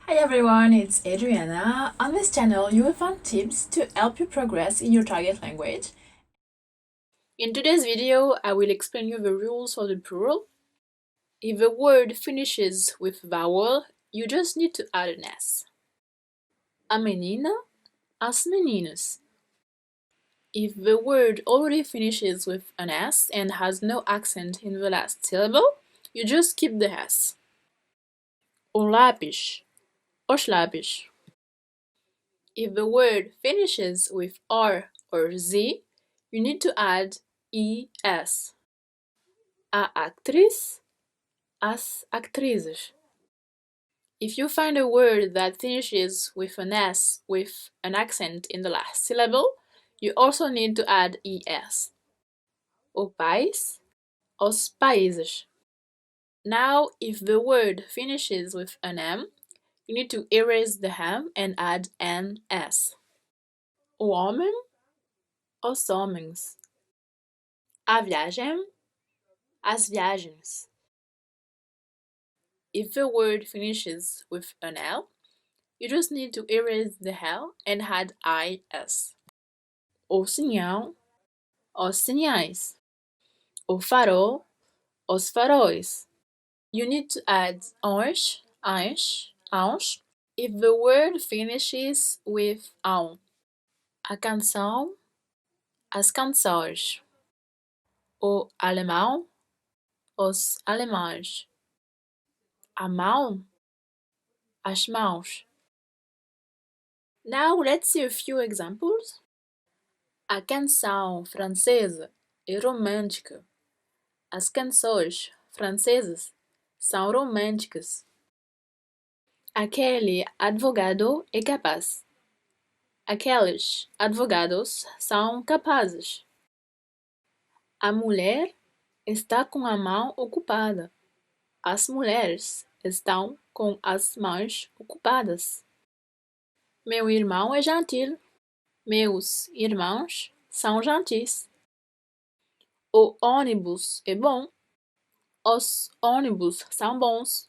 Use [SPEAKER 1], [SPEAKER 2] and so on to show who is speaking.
[SPEAKER 1] Hi everyone, it's Adriana. On this channel, you will find tips to help you progress in your target language. In today's video, I will explain you the rules for the plural. If the word finishes with vowel, you just need to add an S. A menina, as meninas. If the word already finishes with an S and has no accent in the last syllable, you just keep the S. O lápis, os lápis. If the word finishes with R or Z, you need to add ES. A atriz, as atrizes. If you find a word that finishes with an S with an accent in the last syllable, you also need to add ES. O país, os países. Now, if the word finishes with an M, you need to erase the M and add NS. O homem, os homens. A viagem, as viagens. If the word finishes with an L, you just need to erase the L and add IS. O sinal, os sinais. O farol, os faróis. You need to add uns, if the word finishes with A canção, as canções. O alemão, os alemães. A mão, as mãos. Now let's see a few examples. A canção francesa é romântica. As canções francesas são românticas. Aquele advogado é capaz. Aqueles advogados são capazes. A mulher está com a mão ocupada. As mulheres estão com as mãos ocupadas. Meu irmão é gentil. Meus irmãos são gentis. O ônibus é bom. Os ônibus são bons.